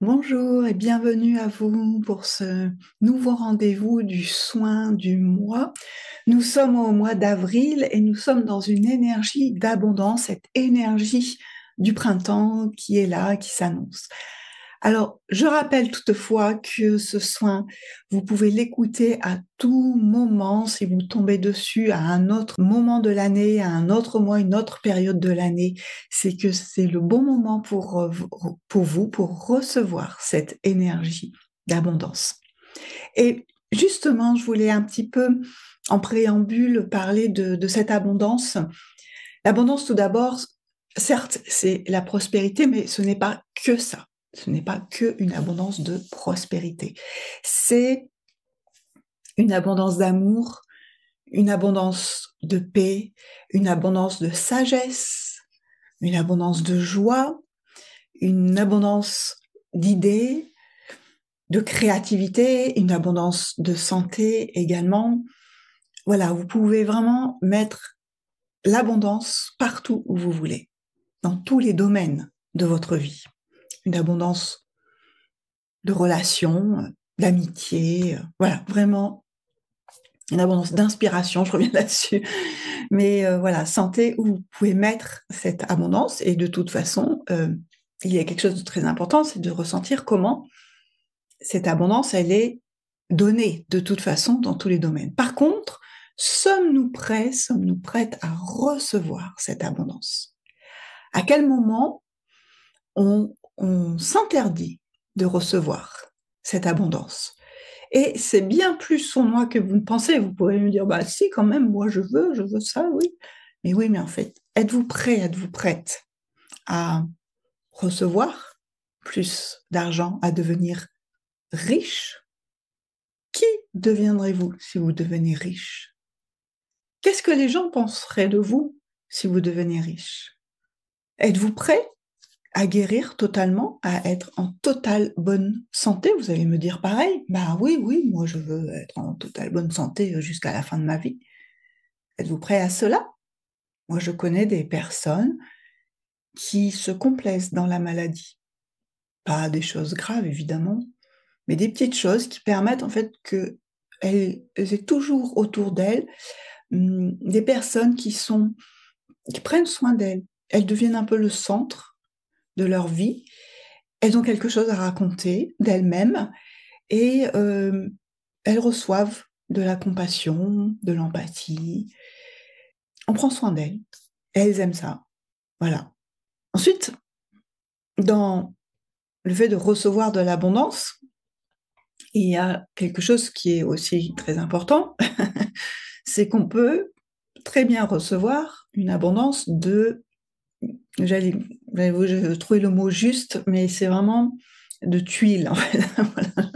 Bonjour et bienvenue à vous pour ce nouveau rendez-vous du soin du mois. Nous sommes au mois d'avril et nous sommes dans une énergie d'abondance, cette énergie du printemps qui est là, qui s'annonce. Alors, je rappelle toutefois que ce soin, vous pouvez l'écouter à tout moment si vous tombez dessus à un autre moment de l'année, à un autre mois, une autre période de l'année. C'est que c'est le bon moment pour vous, pour recevoir cette énergie d'abondance. Et justement, je voulais un petit peu, en préambule, parler de cette abondance. L'abondance, tout d'abord, certes, c'est la prospérité, mais ce n'est pas que ça. Ce n'est pas que une abondance de prospérité. C'est une abondance d'amour, une abondance de paix, une abondance de sagesse, une abondance de joie, une abondance d'idées, de créativité, une abondance de santé également. Voilà, vous pouvez vraiment mettre l'abondance partout où vous voulez, dans tous les domaines de votre vie. Une abondance de relations, d'amitié, voilà, vraiment une abondance d'inspiration, je reviens là-dessus. Mais voilà, sentez où vous pouvez mettre cette abondance et de toute façon, il y a quelque chose de très important, c'est de ressentir comment cette abondance, elle est donnée de toute façon dans tous les domaines. Par contre, sommes-nous prêts, sommes-nous prêtes à recevoir cette abondance? À quel moment on s'interdit de recevoir cette abondance? Et c'est bien plus sournois que vous ne pensez. Vous pourrez me dire, bah si, quand même, moi je veux ça, oui. Mais oui, mais en fait, êtes-vous prêt, êtes-vous prête à recevoir plus d'argent, à devenir riche? Qui deviendrez-vous si vous devenez riche? Qu'est-ce que les gens penseraient de vous si vous devenez riche? Êtes-vous prêt à guérir totalement, à être en totale bonne santé? Vous allez me dire pareil. Bah oui, oui, moi je veux être en totale bonne santé jusqu'à la fin de ma vie. Êtes-vous prêt à cela? Moi je connais des personnes qui se complaisent dans la maladie. Pas des choses graves évidemment, mais des petites choses qui permettent en fait que elles aient toujours autour d'elles des personnes qui prennent soin d'elles. Elles deviennent un peu le centre de leur vie. Elles ont quelque chose à raconter d'elles-mêmes et elles reçoivent de la compassion, de l'empathie. On prend soin d'elles et elles aiment ça. Voilà. Ensuite, dans le fait de recevoir de l'abondance, il y a quelque chose qui est aussi très important, c'est qu'on peut très bien recevoir une abondance de, j'allais, je trouvais le mot juste, mais c'est vraiment de tuiles, en fait. Voilà,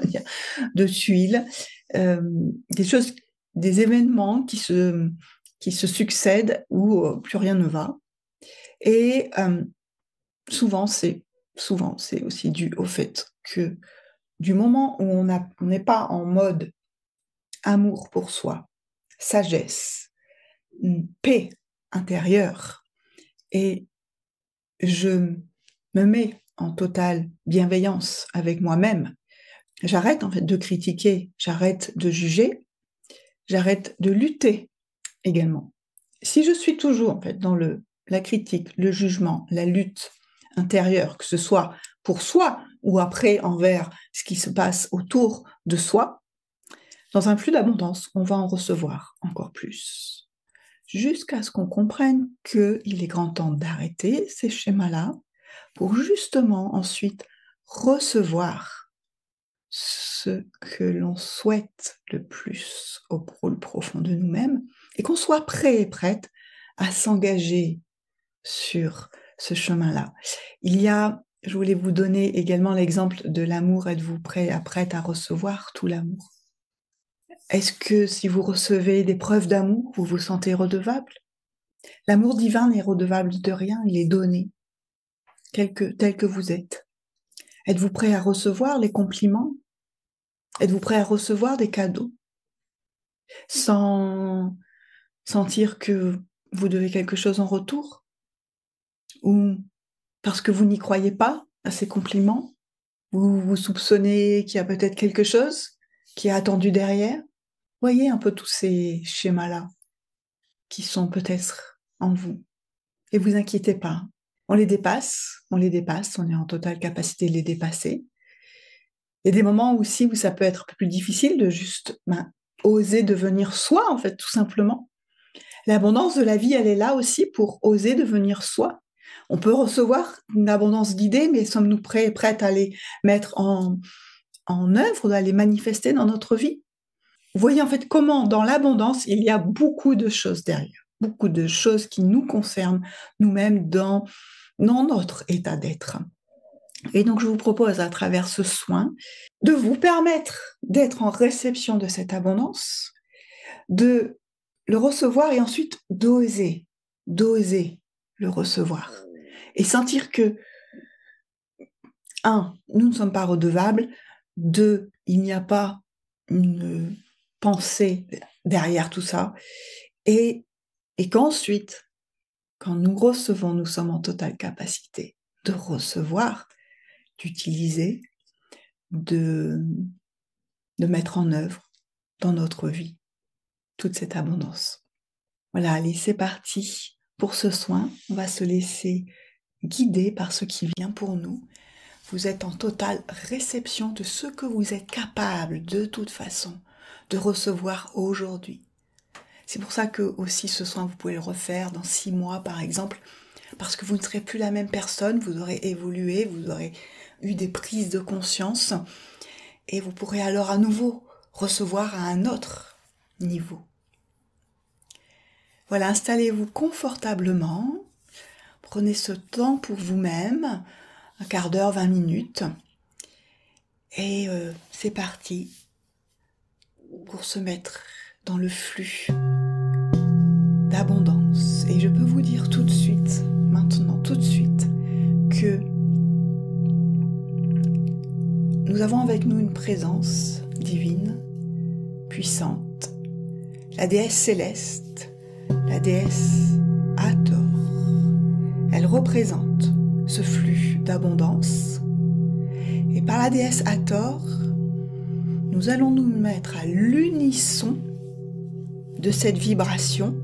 de tuiles, des choses, des événements qui se succèdent où plus rien ne va. Et souvent, c'est aussi dû au fait que du moment où on n'est pas en mode amour pour soi, sagesse, paix intérieure, et je me mets en totale bienveillance avec moi-même, j'arrête en fait de critiquer, j'arrête de juger, j'arrête de lutter également. Si je suis toujours en fait dans la critique, le jugement, la lutte intérieure, que ce soit pour soi ou après envers ce qui se passe autour de soi, dans un flux d'abondance, on va en recevoir encore plus. Jusqu'à ce qu'on comprenne qu'il est grand temps d'arrêter ces schémas-là pour justement ensuite recevoir ce que l'on souhaite le plus au plus profond de nous-mêmes et qu'on soit prêt et prête à s'engager sur ce chemin-là. Je voulais vous donner également l'exemple de l'amour. Êtes-vous prête à recevoir tout l'amour? Est-ce que si vous recevez des preuves d'amour, vous vous sentez redevable? L'amour divin n'est redevable de rien, il est donné, tel que vous êtes. Êtes-vous prêt à recevoir les compliments? Êtes-vous prêt à recevoir des cadeaux sans sentir que vous devez quelque chose en retour? Ou parce que vous n'y croyez pas à ces compliments? Vous vous soupçonnez qu'il y a peut-être quelque chose qui est attendu derrière. Voyez un peu tous ces schémas-là qui sont peut-être en vous. Et vous inquiétez pas. On les dépasse, on est en totale capacité de les dépasser. Il y a des moments où aussi où ça peut être plus difficile de juste oser devenir soi, en fait, tout simplement. L'abondance de la vie, elle est là aussi pour oser devenir soi. On peut recevoir une abondance d'idées, mais sommes-nous prêtes à les mettre en œuvre, à les manifester dans notre vie? Vous voyez en fait comment dans l'abondance, il y a beaucoup de choses derrière, beaucoup de choses qui nous concernent nous-mêmes dans notre état d'être. Et donc je vous propose à travers ce soin de vous permettre d'être en réception de cette abondance, de le recevoir et ensuite d'oser le recevoir. Et sentir que, un, nous ne sommes pas redevables, deux, il n'y a pas une pensée derrière tout ça, et qu'ensuite, quand nous recevons, nous sommes en totale capacité de recevoir, d'utiliser, de mettre en œuvre dans notre vie toute cette abondance. Voilà, allez, c'est parti pour ce soin. On va se laisser guider par ce qui vient pour nous. Vous êtes en totale réception de ce que vous êtes capable de toute façon de recevoir aujourd'hui. C'est pour ça que aussi ce soin, vous pouvez le refaire dans 6 mois par exemple, parce que vous ne serez plus la même personne, vous aurez évolué, vous aurez eu des prises de conscience et vous pourrez alors à nouveau recevoir à un autre niveau. Voilà, installez-vous confortablement, prenez ce temps pour vous-même, un quart d'heure, 20 minutes, et c'est parti pour se mettre dans le flux d'abondance. Et je peux vous dire tout de suite, maintenant, tout de suite, que nous avons avec nous une présence divine, puissante, la déesse céleste, la déesse Hathor. Elle représente ce flux d'abondance. Et par la déesse Hathor, nous allons nous mettre à l'unisson de cette vibration.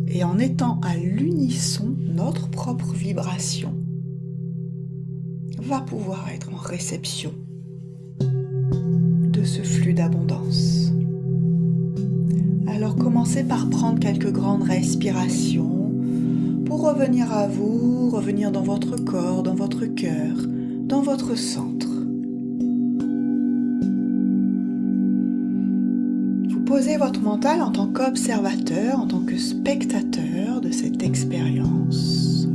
Et en étant à l'unisson, notre propre vibration va pouvoir être en réception de ce flux d'abondance. Alors commencez par prendre quelques grandes respirations pour revenir à vous, revenir dans votre corps, dans votre cœur, dans votre centre. Vous posez votre mental en tant qu'observateur, en tant que spectateur de cette expérience.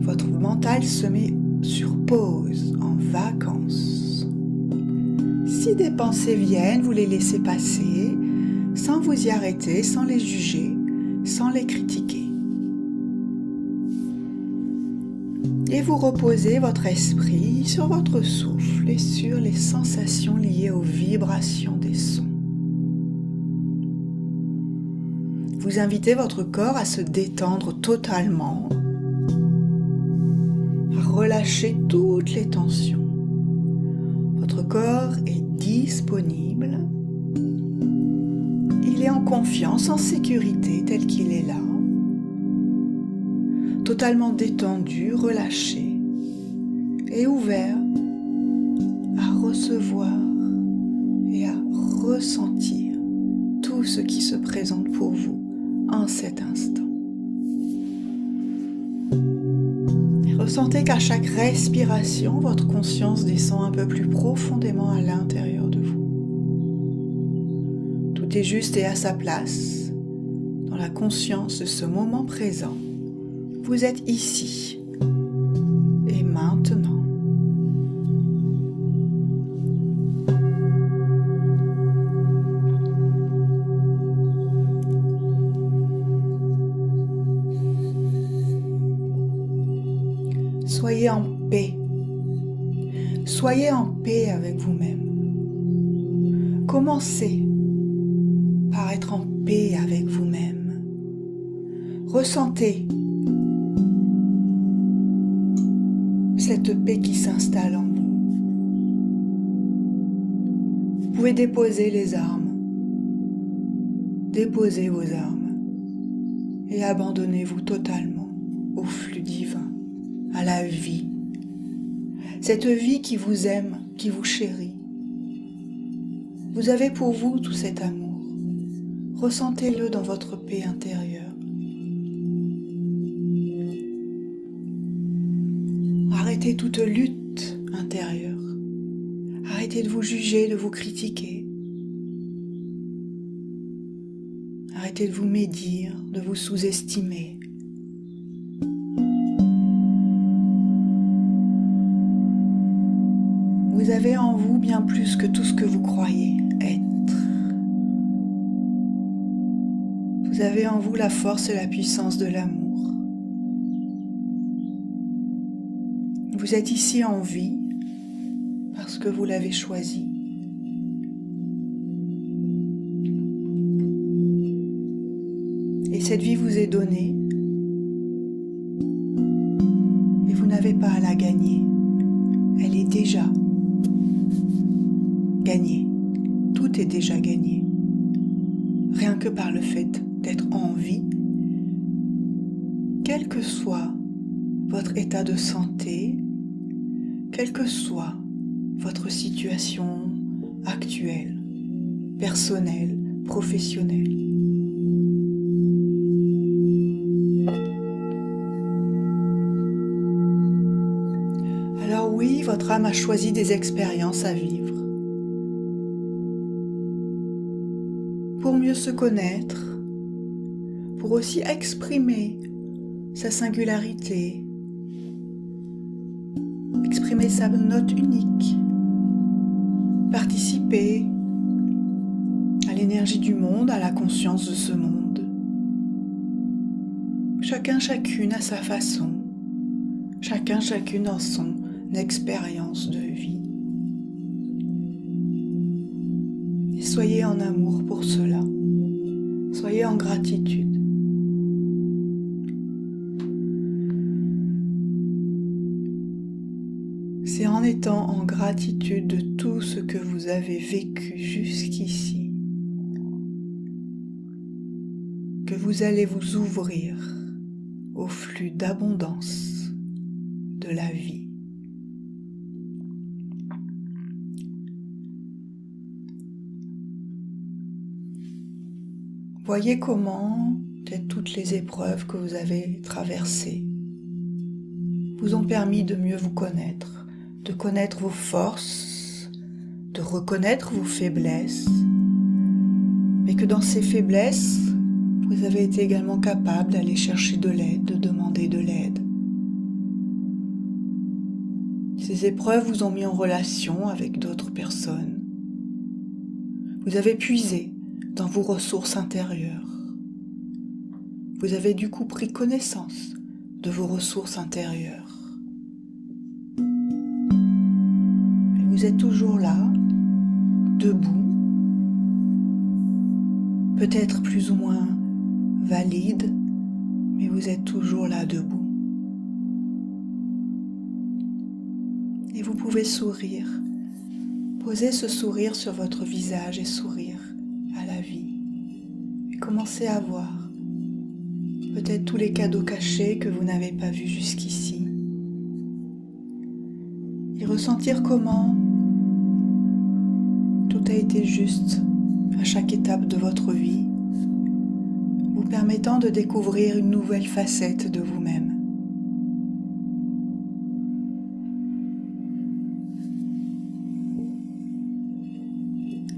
Votre mental se met sur pause, en vacances. Si des pensées viennent, vous les laissez passer, sans vous y arrêter, sans les juger, sans les critiquer. Et vous reposez votre esprit sur votre souffle et sur les sensations liées aux vibrations des sons. Vous invitez votre corps à se détendre totalement, à relâcher toutes les tensions. Votre corps est disponible. Il est en confiance, en sécurité, tel qu'il est là. Totalement détendu, relâché et ouvert à recevoir et à ressentir tout ce qui se présente pour vous en cet instant. Et ressentez qu'à chaque respiration, votre conscience descend un peu plus profondément à l'intérieur de vous. Tout est juste et à sa place, dans la conscience de ce moment présent. Vous êtes ici et maintenant. Soyez en paix. Soyez en paix avec vous-même. Commencez par être en paix avec vous-même. cette paix qui s'installe en vous. Vous pouvez déposer les armes. Déposez vos armes et abandonnez-vous totalement au flux divin, à la vie. Cette vie qui vous aime, qui vous chérit. Vous avez pour vous tout cet amour. Ressentez-le dans votre paix intérieure. Arrêtez toute lutte intérieure. Arrêtez de vous juger, de vous critiquer. Arrêtez de vous médire, de vous sous-estimer. Vous avez en vous bien plus que tout ce que vous croyez être. Vous avez en vous la force et la puissance de l'amour. Vous êtes ici en vie parce que vous l'avez choisi. Et cette vie vous est donnée et vous n'avez pas à la gagner. Elle est déjà gagnée. Tout est déjà gagné. Rien que par le fait d'être en vie, quel que soit votre état de santé, quelle que soit votre situation actuelle, personnelle, professionnelle. Alors oui, votre âme a choisi des expériences à vivre. Pour mieux se connaître, pour aussi exprimer sa singularité, exprimer sa note unique, participer à l'énergie du monde, à la conscience de ce monde. Chacun, chacune à sa façon, chacun, chacune dans son expérience de vie. Et soyez en amour pour cela, soyez en gratitude. C'est en étant en gratitude de tout ce que vous avez vécu jusqu'ici que vous allez vous ouvrir au flux d'abondance de la vie. Voyez comment toutes les épreuves que vous avez traversées vous ont permis de mieux vous connaître, de connaître vos forces, de reconnaître vos faiblesses, mais que dans ces faiblesses, vous avez été également capable d'aller chercher de l'aide, de demander de l'aide. Ces épreuves vous ont mis en relation avec d'autres personnes. Vous avez puisé dans vos ressources intérieures. Vous avez du coup pris connaissance de vos ressources intérieures. Et vous êtes toujours là, debout, peut-être plus ou moins valide, mais vous êtes toujours là, debout. Et vous pouvez sourire. Posez ce sourire sur votre visage et sourire à la vie. Et commencez à voir peut-être tous les cadeaux cachés que vous n'avez pas vus jusqu'ici. Et ressentir comment tout a été juste à chaque étape de votre vie, vous permettant de découvrir une nouvelle facette de vous-même.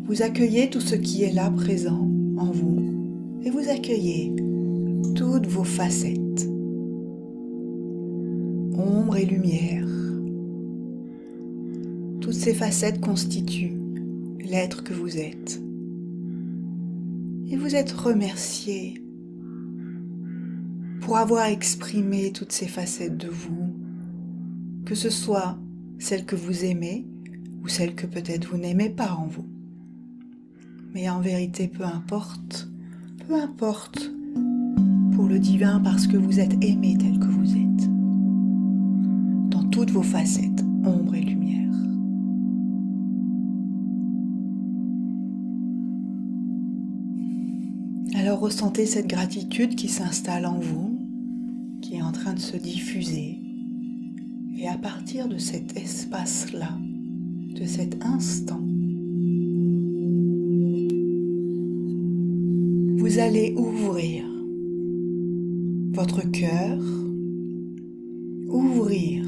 Vous accueillez tout ce qui est là présent en vous et vous accueillez toutes vos facettes, ombre et lumière. Toutes ces facettes constituent l'être que vous êtes. Et vous êtes remercié pour avoir exprimé toutes ces facettes de vous, que ce soit celles que vous aimez ou celles que peut-être vous n'aimez pas en vous. Mais en vérité, peu importe pour le divin parce que vous êtes aimé tel que vous êtes. Dans toutes vos facettes, ombre et lumière. Alors ressentez cette gratitude qui s'installe en vous, qui est en train de se diffuser. Et à partir de cet espace-là, de cet instant, vous allez ouvrir votre cœur, ouvrir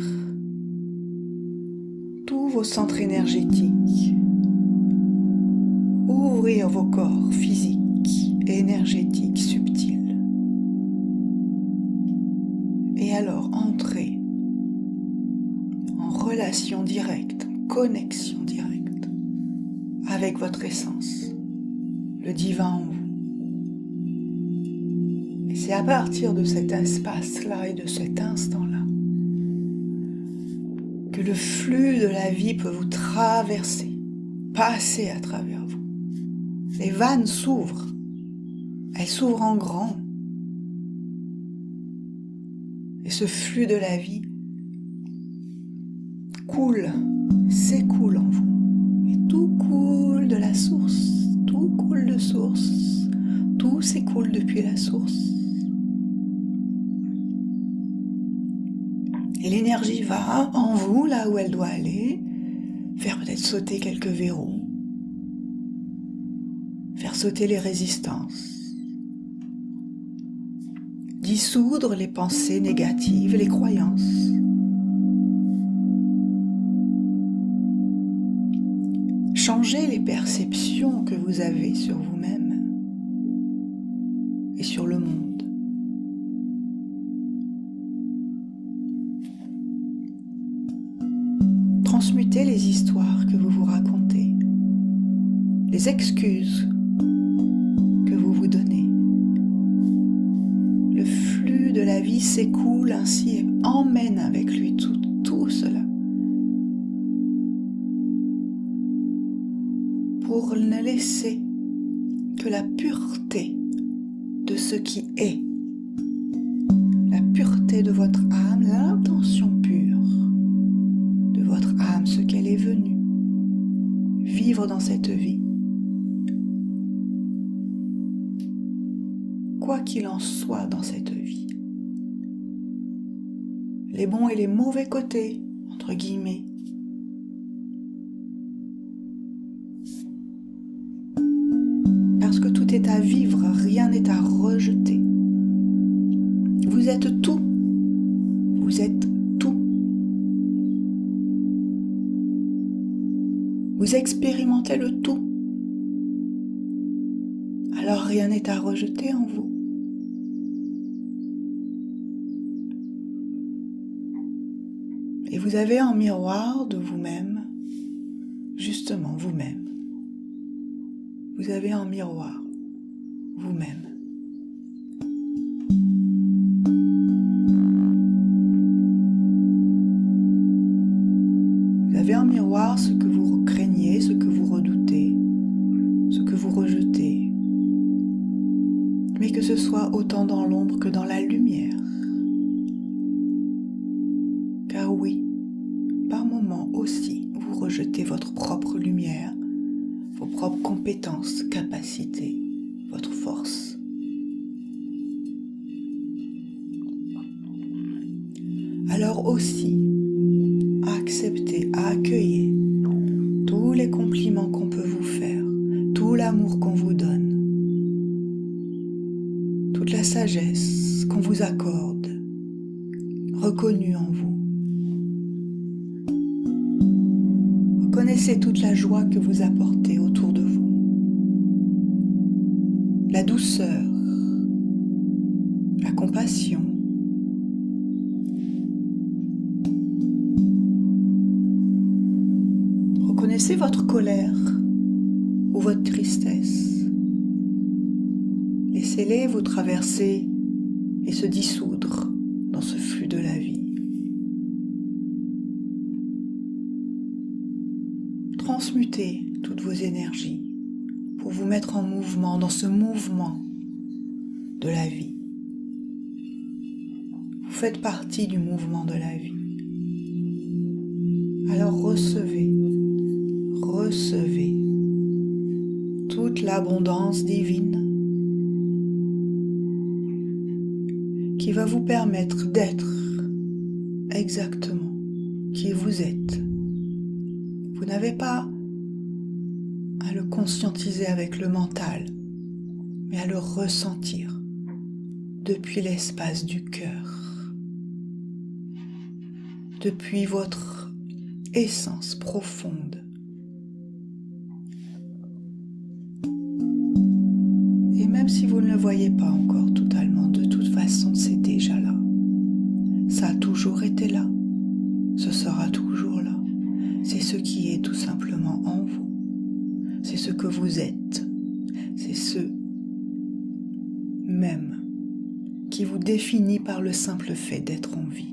tous vos centres énergétiques, ouvrir vos corps physiques et énergétiques subtils. Et alors entrez en relation directe, connexion directe avec votre essence, le divin en vous. Et c'est à partir de cet espace-là et de cet instant-là que le flux de la vie peut vous traverser, passer à travers vous. Les vannes s'ouvrent, elles s'ouvrent en grand. Et ce flux de la vie coule, s'écoule en vous. Et tout coule de la source, tout coule de source, tout s'écoule depuis la source. Et l'énergie va en vous, là où elle doit aller, faire peut-être sauter quelques verrous, faire sauter les résistances, dissoudre les pensées négatives, les croyances. Changer les perceptions que vous avez sur vous-même et sur le monde. Transmutez les histoires que vous vous racontez, les excuses que vous vous donnez. Le flux de la vie s'écoule ainsi et emmène avec lui tout cela. Pour ne laisser que la pureté de ce qui est, la pureté de votre âme, l'intention pure de votre âme, ce qu'elle est venue vivre dans cette vie. Quoi qu'il en soit dans cette vie, les bons et les mauvais côtés, entre guillemets, parce que tout est à vivre, rien n'est à rejeter. Vous êtes tout, vous êtes tout. Vous expérimentez le tout, alors rien n'est à rejeter en vous. Et vous avez un miroir de vous-même, justement vous-même. Vous avez un miroir, vous-même. Vous avez un miroir, ce que vous craignez, ce que vous redoutez, ce que vous rejetez. Mais que ce soit autant dans l'ombre que dans la lumière. Car oui, par moments aussi, vous rejetez votre propre lumière, vos propres compétences, capacités, votre force. Alors aussi, acceptez, accueillez tous les compliments qu'on peut vous faire, tout l'amour qu'on vous donne, toute la sagesse qu'on vous accorde, reconnue en vous. Reconnaissez toute la joie que vous apportez autour de vous, la douceur, la compassion. Reconnaissez votre colère ou votre tristesse. Laissez-les vous traverser et se dissoudre dans ce flux de la vie. Transmutez toutes vos énergies pour vous mettre en mouvement, dans ce mouvement de la vie. Vous faites partie du mouvement de la vie. Alors recevez toute l'abondance divine qui va vous permettre d'être exactement qui vous êtes. Vous n'avez pas à le conscientiser avec le mental, mais à le ressentir depuis l'espace du cœur, depuis votre essence profonde. Et même si vous ne le voyez pas encore totalement, de toute façon, c'est déjà là. Ça a toujours été là. Ce sera toujours là. C'est ce qui est tout simplement en vous. C'est ce que vous êtes. C'est ce même qui vous définit par le simple fait d'être en vie.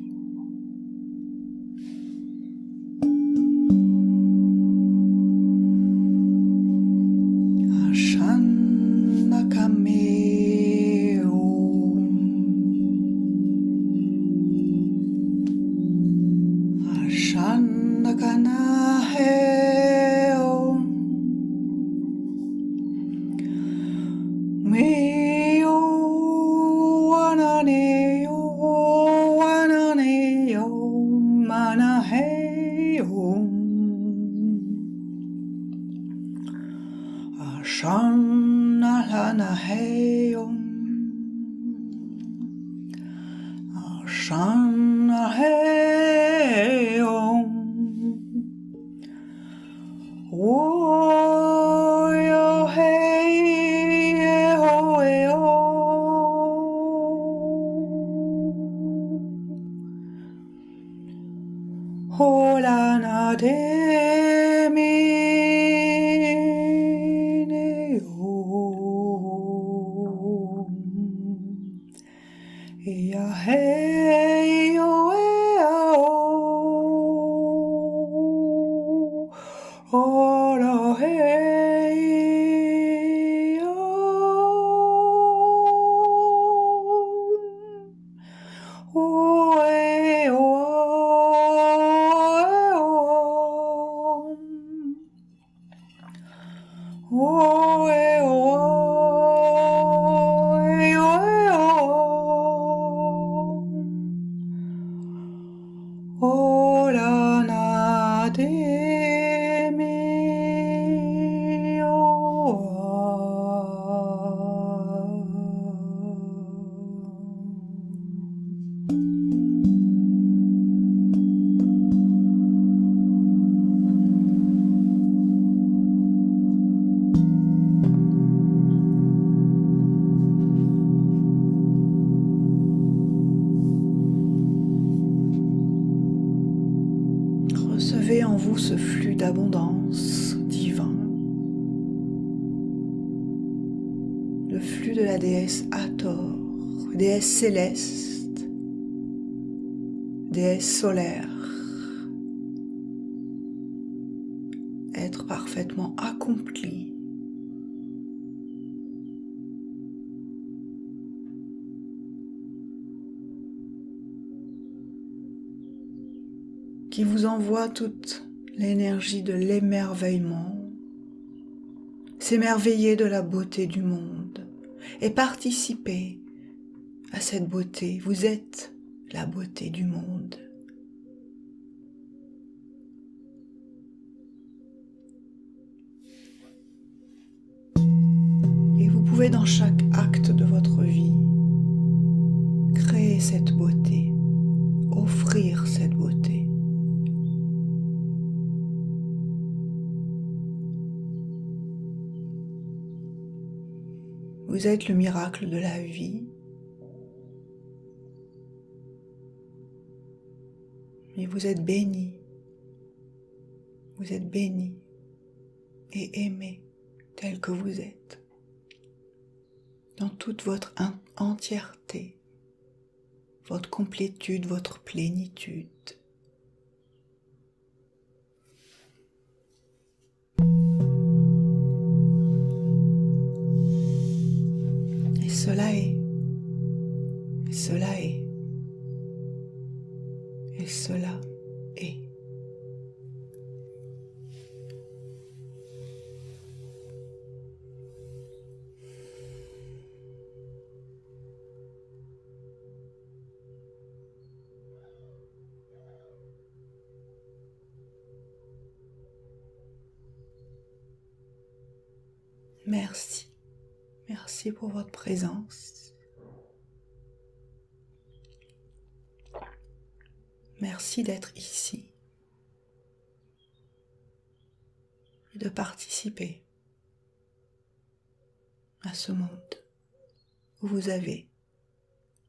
Recevez en vous ce flux d'abondance divin, le flux de la déesse Hathor, déesse céleste, déesse solaire, être parfaitement accompli. Qui vous envoie toute l'énergie de l'émerveillement, s'émerveiller de la beauté du monde et participer à cette beauté. Vous êtes la beauté du monde. Et vous pouvez dans chaque acte de votre vie créer cette beauté, offrir cette beauté. Vous êtes le miracle de la vie. Et vous êtes béni. Vous êtes béni et aimé tel que vous êtes. Dans toute votre entièreté, votre complétude, votre plénitude. Cela est, et cela est, et cela est. Merci. Merci pour votre présence. Merci d'être ici et de participer à ce monde où vous avez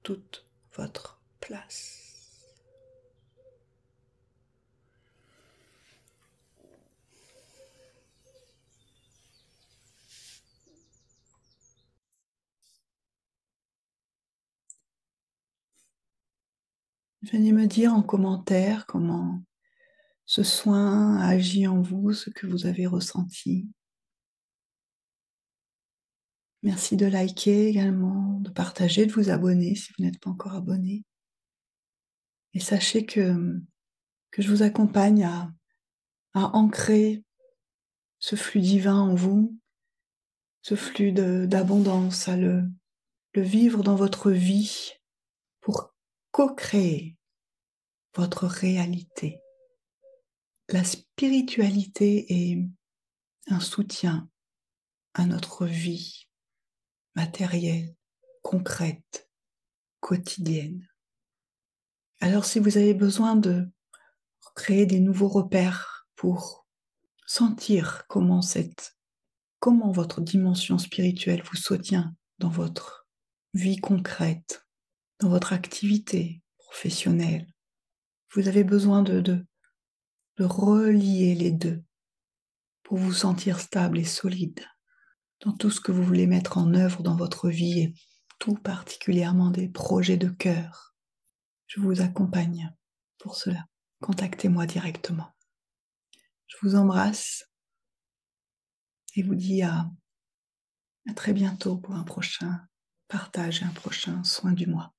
toute votre place. Venez me dire en commentaire comment ce soin a agi en vous, ce que vous avez ressenti. Merci de liker également, de partager, de vous abonner si vous n'êtes pas encore abonné. Et sachez que je vous accompagne à ancrer ce flux divin en vous, ce flux d'abondance, à le vivre dans votre vie pour co-créer votre réalité. La spiritualité est un soutien à notre vie matérielle, concrète, quotidienne. Alors si vous avez besoin de créer des nouveaux repères pour sentir comment votre dimension spirituelle vous soutient dans votre vie concrète, dans votre activité professionnelle, vous avez besoin de relier les deux pour vous sentir stable et solide dans tout ce que vous voulez mettre en œuvre dans votre vie et tout particulièrement des projets de cœur. Je vous accompagne pour cela. Contactez-moi directement. Je vous embrasse et vous dis à très bientôt pour un prochain partage et un prochain soin du mois.